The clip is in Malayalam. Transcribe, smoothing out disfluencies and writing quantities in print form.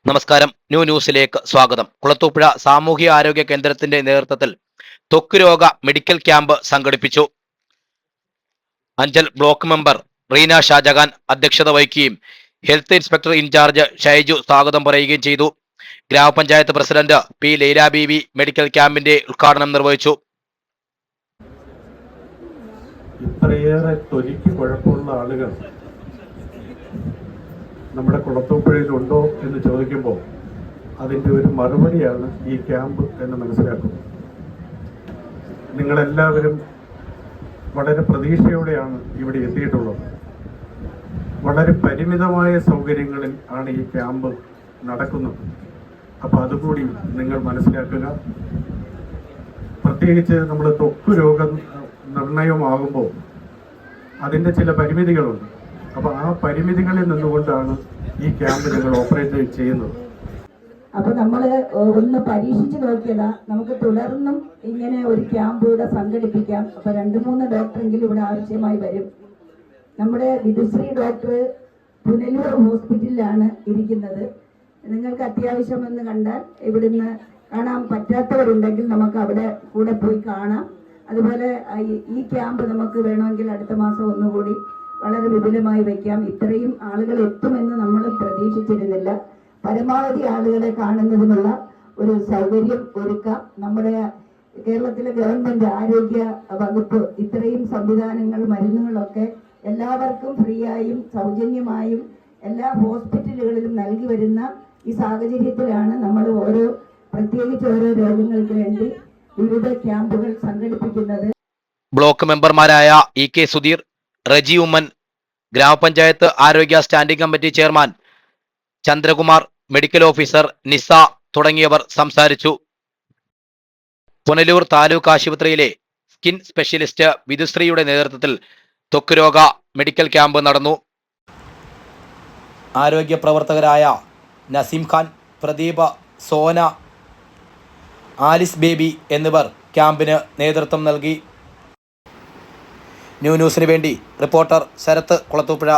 നമസ്കാരം. ന്യൂസിലേക്ക് സ്വാഗതം. കുളത്തൂപ്പുഴ സാമൂഹ്യ ആരോഗ്യ കേന്ദ്രത്തിന്റെ നേതൃത്വത്തിൽ ത്വക്ക് രോഗ മെഡിക്കൽ ക്യാമ്പ് സംഘടിപ്പിച്ചു. അഞ്ചൽ ബ്ലോക്ക് മെമ്പർ റീന ഷാജഹാൻ അധ്യക്ഷത വഹിക്കുകയും ഹെൽത്ത് ഇൻസ്പെക്ടർ ഇൻചാർജ് ഷൈജു സ്വാഗതം പറയുകയും ചെയ്തു. ഗ്രാമപഞ്ചായത്ത് പ്രസിഡന്റ് പി ലൈല ബീവി മെഡിക്കൽ ക്യാമ്പിന്റെ ഉദ്ഘാടനം നിർവഹിച്ചു. ഇത്രയേറെ തൊലിക്ക് കുഴപ്പമുള്ള ആളുകൾ നമ്മുടെ കുളത്തൂപ്പുഴയിലുണ്ടോ എന്ന് ചോദിക്കുമ്പോൾ അതിൻ്റെ ഒരു മറുപടിയാണ് ഈ ക്യാമ്പ് എന്ന് മനസ്സിലാക്കുന്നു. നിങ്ങളെല്ലാവരും വളരെ പ്രതീക്ഷയോടെയാണ് ഇവിടെ എത്തിയിട്ടുള്ളത്. വളരെ പരിമിതമായ സൗകര്യങ്ങളിൽ ആണ് ഈ ക്യാമ്പ് നടക്കുന്നത്. അപ്പോൾ അതുകൂടി നിങ്ങൾ മനസ്സിലാക്കുക. പ്രത്യേകിച്ച് നമ്മൾ ത്വക്ക് രോഗ നിർണയമാകുമ്പോൾ അതിൻ്റെ ചില പരിമിതികളുണ്ട്. അപ്പോൾ ആ പരിമിതികളിൽ നിന്നുകൊണ്ടാണ് ഈ ക്യാമ്പ് ഞങ്ങൾ ഓപ്പറേറ്റ് ചെയ്യുന്നത്. അപ്പോൾ നമ്മൾ ഒന്ന് പരീക്ഷിച്ച് നോക്കിയതാ, നമുക്ക് തുടർന്നും ഇങ്ങനെ ഒരു ക്യാമ്പ് ഇവിടെ സംഘടിപ്പിക്കാം. അപ്പോൾ 2-3 ഡോക്ടറെങ്കിലും ഇവിടെ ആവശ്യമായി വരും. നമ്മുടെ വിദുശ്രീ ഡോക്ടർ പുനലൂർ ഹോസ്പിറ്റലിലാണ് ഇരിക്കുന്നത്. നിങ്ങൾക്ക് അത്യാവശ്യമെന്ന് കണ്ടാൽ ഇവിടുന്ന് കാണാൻ പറ്റാത്തവരുണ്ടെങ്കിൽ നമുക്ക് അവിടെ കൂടെ പോയി കാണാം. അതുപോലെ ഈ ക്യാമ്പ് നമുക്ക് വേണമെങ്കിൽ അടുത്ത മാസം ഒന്നുകൂടി വളരെ വിപുലമായി വയ്ക്കാം. ഇത്രയും ആളുകൾ എത്തുമെന്ന് നമ്മൾ പ്രതീക്ഷിച്ചിരുന്നില്ല. പരമാവധി ആളുകളെ കാണുന്നതിനുള്ള ഒരു സൗകര്യം ഒരുക്കാം. നമ്മുടെ കേരളത്തിലെ ഗവൺമെന്റ് ആരോഗ്യ വകുപ്പ് ഇത്രയും സംവിധാനങ്ങൾ, മരുന്നുകളൊക്കെ എല്ലാവർക്കും ഫ്രീയായും സൗജന്യമായും എല്ലാ ഹോസ്പിറ്റലുകളിലും നൽകി വരുന്ന ഈ സാഹചര്യത്തിലാണ് നമ്മൾ പ്രത്യേകിച്ച് ഓരോ രോഗങ്ങൾക്ക് വേണ്ടി വിവിധ ക്യാമ്പുകൾ സംഘടിപ്പിക്കുന്നത്. ബ്ലോക്ക് മെമ്പർമാരായ ഇ കെ സുധീർ, റജി ഉമ്മൻ, ഗ്രാമപഞ്ചായത്ത് ആരോഗ്യ standing committee chairman Chandrakumar, medical officer Nisa തുടങ്ങിയവർ സംസാരിച്ചു. പുനലൂർ താലൂക്ക് ആശുപത്രിയിലെ സ്കിൻ സ്പെഷ്യലിസ്റ്റ് വിദുശ്രീയുടെ നേതൃത്വത്തിൽ ത്വക്ക് രോഗ മെഡിക്കൽ ക്യാമ്പ് നടന്നു. ആരോഗ്യ പ്രവർത്തകരായ നസീം ഖാൻ, പ്രദീപ, സോന, ആലിസ് ബേബി എന്നിവർ ക്യാമ്പിന് നേതൃത്വം നൽകി. ന്യൂസിന് വേണ്ടി റിപ്പോർട്ടർ ശരത്ത്, കുളത്തൂപ്പുഴ.